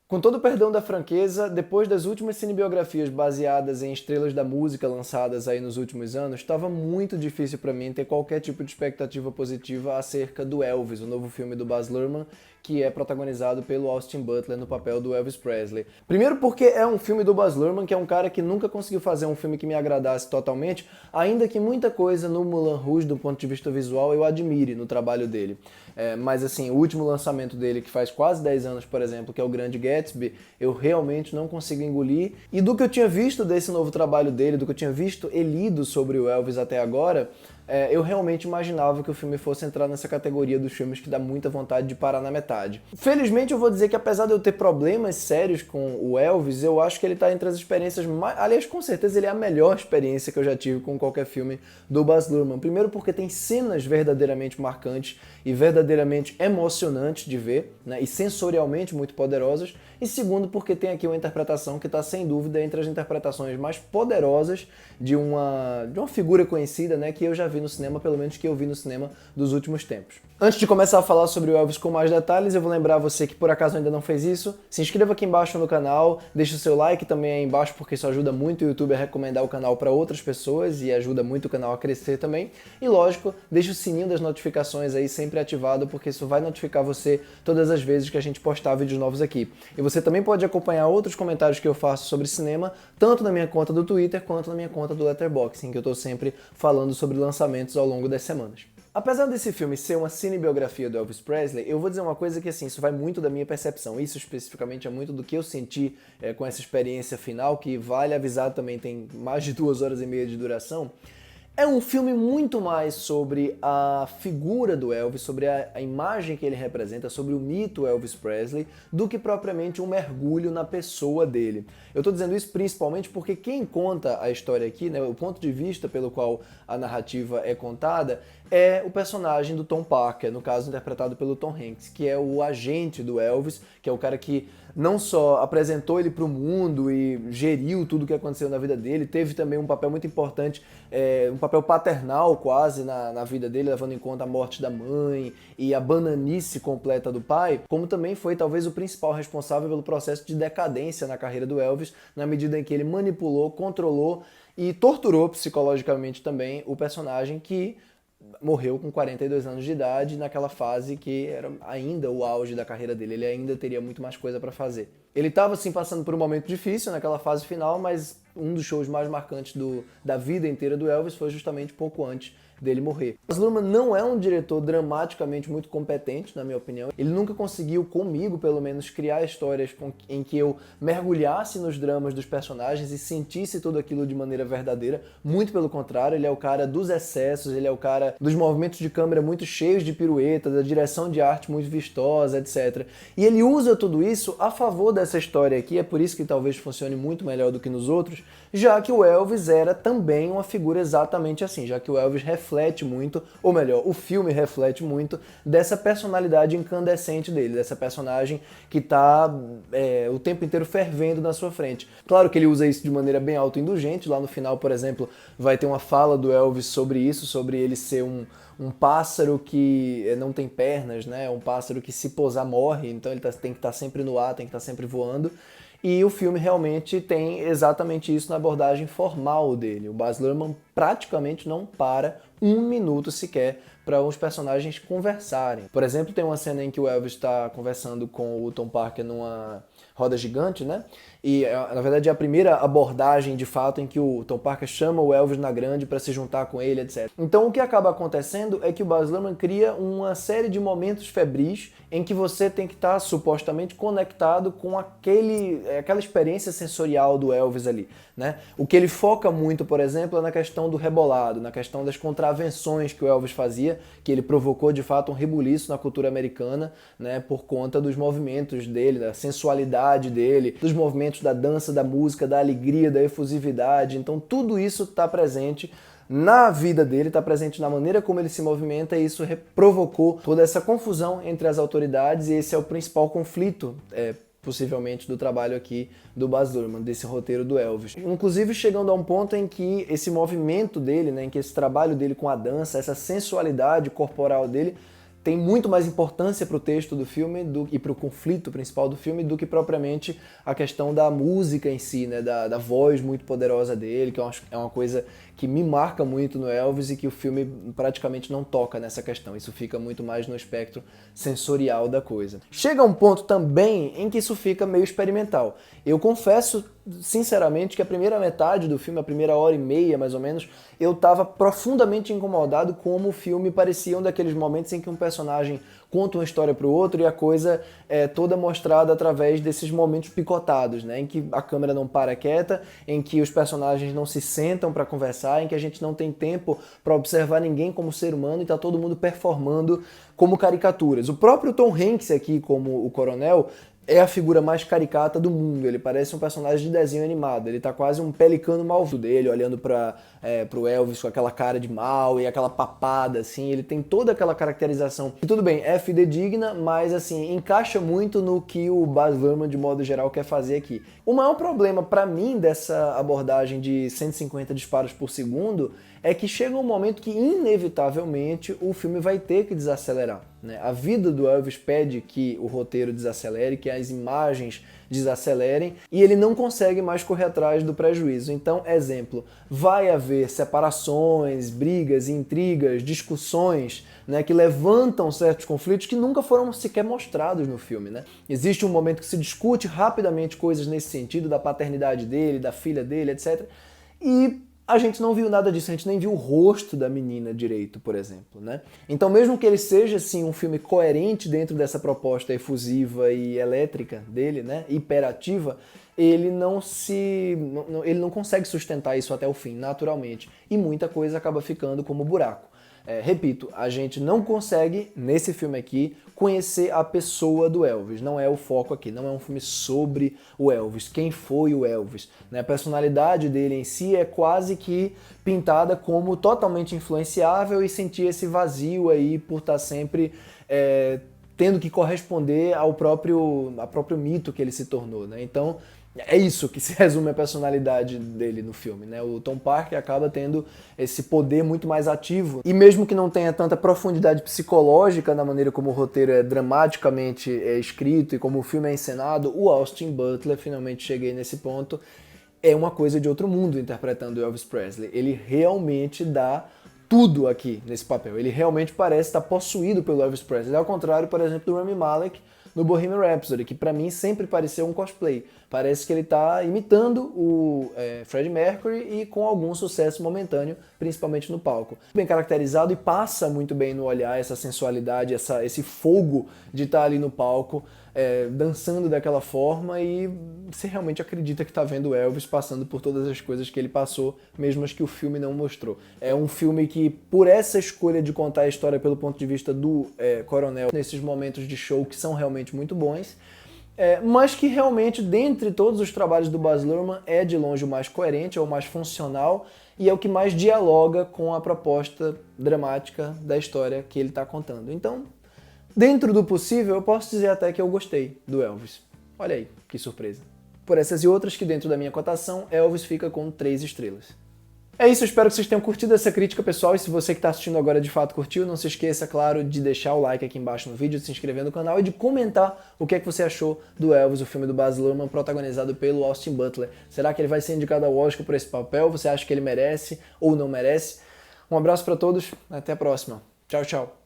Com todo o perdão da franqueza, depois das últimas cinebiografias baseadas em estrelas da música lançadas aí nos últimos anos, estava muito difícil para mim ter qualquer tipo de expectativa positiva acerca do Elvis, o novo filme do Baz Luhrmann, que é protagonizado pelo Austin Butler no papel do Elvis Presley. Primeiro porque é um filme do Baz Luhrmann, que é um cara que nunca conseguiu fazer um filme que me agradasse totalmente, ainda que muita coisa no Moulin Rouge, do ponto de vista visual, eu admire no trabalho dele. Mas assim, o último lançamento dele, que faz quase 10 anos, por exemplo, que é o Grande Gatsby, eu realmente não consigo engolir. E do que eu tinha visto desse novo trabalho dele, do que eu tinha visto e lido sobre o Elvis até agora, eu realmente imaginava que o filme fosse entrar nessa categoria dos filmes que dá muita vontade de parar na metade. Felizmente eu vou dizer que apesar de eu ter problemas sérios com o Elvis, eu acho que ele tá entre as experiências mais... Aliás, com certeza ele é a melhor experiência que eu já tive com qualquer filme do Baz Luhrmann. Primeiro porque tem cenas verdadeiramente marcantes e verdadeiramente emocionantes de ver, né, e sensorialmente muito poderosas. E segundo porque tem aqui uma interpretação que está sem dúvida entre as interpretações mais poderosas de uma figura conhecida, né, que eu já vi no cinema, pelo menos que eu vi no cinema dos últimos tempos. Antes de começar a falar sobre o Elvis com mais detalhes, eu vou lembrar você que por acaso ainda não fez isso, se inscreva aqui embaixo no canal, deixe o seu like também aí embaixo, porque isso ajuda muito o YouTube a recomendar o canal para outras pessoas e ajuda muito o canal a crescer também. E lógico, deixe o sininho das notificações aí sempre ativado, porque isso vai notificar você todas as vezes que a gente postar vídeos novos aqui. E você também pode acompanhar outros comentários que eu faço sobre cinema, tanto na minha conta do Twitter quanto na minha conta do Letterboxd, em que eu estou sempre falando sobre lançamentos ao longo das semanas. Apesar desse filme ser uma cinebiografia do Elvis Presley, eu vou dizer uma coisa que, assim, isso vai muito da minha percepção. Isso, especificamente, é muito do que eu senti com essa experiência final, que, vale avisar, também tem mais de 2 horas e meia de duração. É um filme muito mais sobre a figura do Elvis, sobre a imagem que ele representa, sobre o mito Elvis Presley, do que propriamente um mergulho na pessoa dele. Eu estou dizendo isso principalmente porque quem conta a história aqui, né, o ponto de vista pelo qual a narrativa é contada, é o personagem do Tom Parker, no caso interpretado pelo Tom Hanks, que é o agente do Elvis, que é o cara que não só apresentou ele para o mundo e geriu tudo o que aconteceu na vida dele, teve também um papel muito importante, um papel paternal quase na vida dele, levando em conta a morte da mãe e a bananice completa do pai, como também foi talvez o principal responsável pelo processo de decadência na carreira do Elvis, na medida em que ele manipulou, controlou e torturou psicologicamente também o personagem que morreu com 42 anos de idade, naquela fase que era ainda o auge da carreira dele, ele ainda teria muito mais coisa para fazer. Ele estava assim passando por um momento difícil naquela fase final, mas um dos shows mais marcantes da vida inteira do Elvis foi justamente pouco antes dele morrer. Baz Luhrmann não é um diretor dramaticamente muito competente, na minha opinião. Ele nunca conseguiu, comigo pelo menos, criar histórias em que eu mergulhasse nos dramas dos personagens e sentisse tudo aquilo de maneira verdadeira. Muito pelo contrário, ele é o cara dos excessos, ele é o cara dos movimentos de câmera muito cheios de pirueta, da direção de arte muito vistosa, etc. E ele usa tudo isso a favor dessa história aqui, é por isso que talvez funcione muito melhor do que nos outros, já que o Elvis era também uma figura exatamente assim, já que o Elvis reflete muito, ou melhor, o filme reflete muito dessa personalidade incandescente dele, dessa personagem que tá o tempo inteiro fervendo na sua frente. Claro que ele usa isso de maneira bem autoindulgente, lá no final, por exemplo, vai ter uma fala do Elvis sobre isso, sobre ele ser um pássaro que não tem pernas, né? Um pássaro que se pousar morre, então ele tem que estar sempre no ar, tem que estar sempre voando. E o filme realmente tem exatamente isso na abordagem formal dele. O Baz Luhrmann praticamente não para um minuto sequer para os personagens conversarem. Por exemplo, tem uma cena em que o Elvis está conversando com o Tom Parker numa roda gigante, né? E, na verdade, é a primeira abordagem, de fato, em que o Tom Parker chama o Elvis na grande para se juntar com ele, etc. Então, o que acaba acontecendo é que o Baz Luhrmann cria uma série de momentos febris em que você tem que estar supostamente conectado com aquela experiência sensorial do Elvis ali, né? O que ele foca muito, por exemplo, é na questão do rebolado, na questão das contravenções que o Elvis fazia, que ele provocou, de fato, um rebuliço na cultura americana, né, por conta dos movimentos dele, da sensualidade dele, dos movimentos da dança, da música, da alegria, da efusividade. Então, tudo isso está presente na vida dele, está presente na maneira como ele se movimenta, e isso provocou toda essa confusão entre as autoridades, e esse é o principal conflito, possivelmente, do trabalho aqui do Baz Luhrmann, desse roteiro do Elvis. Inclusive chegando a um ponto em que esse movimento dele, né, em que esse trabalho dele com a dança, essa sensualidade corporal dele, tem muito mais importância para o texto do filme e para o conflito principal do filme do que propriamente a questão da música em si, né? Da voz muito poderosa dele, que é uma coisa que me marca muito no Elvis e que o filme praticamente não toca nessa questão. Isso fica muito mais no espectro sensorial da coisa. Chega um ponto também em que isso fica meio experimental. Eu confesso, sinceramente, que a primeira metade do filme, a primeira hora e meia mais ou menos, eu estava profundamente incomodado como o filme parecia um daqueles momentos em que um personagem conta uma história para o outro e a coisa é toda mostrada através desses momentos picotados, né? Em que a câmera não para quieta, em que os personagens não se sentam para conversar, em que a gente não tem tempo para observar ninguém como ser humano e está todo mundo performando como caricaturas. O próprio Tom Hanks aqui como o coronel é a figura mais caricata do mundo. Ele parece um personagem de desenho animado. Ele tá quase um pelicano malvado dele, olhando pro Elvis com aquela cara de mal e aquela papada, assim. Ele tem toda aquela caracterização. E tudo bem, é fidedigna, mas, assim, encaixa muito no que o Baz Luhrmann, de modo geral, quer fazer aqui. O maior problema, pra mim, dessa abordagem de 150 disparos por segundo é que chega um momento que, inevitavelmente, o filme vai ter que desacelerar, né? A vida do Elvis pede que o roteiro desacelere, que as imagens desacelerem, e ele não consegue mais correr atrás do prejuízo. Então, exemplo, vai haver separações, brigas, intrigas, discussões, né, que levantam certos conflitos que nunca foram sequer mostrados no filme, né? Existe um momento que se discute rapidamente coisas nesse sentido, da paternidade dele, da filha dele, etc. E a gente não viu nada disso, a gente nem viu o rosto da menina direito, por exemplo, né? Então, mesmo que ele seja, assim, um filme coerente dentro dessa proposta efusiva e elétrica dele, né, hiperativa, ele ele não consegue sustentar isso até o fim, naturalmente. E muita coisa acaba ficando como buraco. Repito, a gente não consegue, nesse filme aqui, conhecer a pessoa do Elvis. Não é o foco aqui, não é um filme sobre o Elvis, quem foi o Elvis, né? A personalidade dele em si é quase que pintada como totalmente influenciável e sentir esse vazio aí por estar sempre tendo que corresponder ao próprio mito que ele se tornou, né? Então, é isso que se resume a personalidade dele no filme, né? O Tom Parker acaba tendo esse poder muito mais ativo e mesmo que não tenha tanta profundidade psicológica na maneira como o roteiro é dramaticamente escrito e como o filme é encenado, o Austin Butler, finalmente cheguei nesse ponto, é uma coisa de outro mundo interpretando o Elvis Presley. Ele realmente dá tudo aqui nesse papel. Ele realmente parece estar possuído pelo Elvis Presley, ao contrário, por exemplo, do Rami Malek no Bohemian Rhapsody, que pra mim sempre pareceu um cosplay. Parece que ele tá imitando o Freddie Mercury e com algum sucesso momentâneo, principalmente no palco. Bem caracterizado e passa muito bem no olhar essa sensualidade, esse fogo de estar ali no palco, dançando daquela forma, e você realmente acredita que tá vendo o Elvis passando por todas as coisas que ele passou, mesmo as que o filme não mostrou. É um filme que, por essa escolha de contar a história pelo ponto de vista do coronel, nesses momentos de show que são realmente muito bons, mas que realmente, dentre todos os trabalhos do Baz Luhrmann, é de longe o mais coerente, é o mais funcional e é o que mais dialoga com a proposta dramática da história que ele está contando. Então, dentro do possível, eu posso dizer até que eu gostei do Elvis. Olha aí, que surpresa. Por essas e outras que dentro da minha cotação, Elvis fica com 3 estrelas. É isso, eu espero que vocês tenham curtido essa crítica, pessoal, e se você que está assistindo agora de fato curtiu, não se esqueça, claro, de deixar o like aqui embaixo no vídeo, de se inscrever no canal e de comentar o que é que você achou do Elvis, o filme do Baz Luhrmann, protagonizado pelo Austin Butler. Será que ele vai ser indicado ao Oscar por esse papel? Você acha que ele merece ou não merece? Um abraço para todos, até a próxima. Tchau, tchau.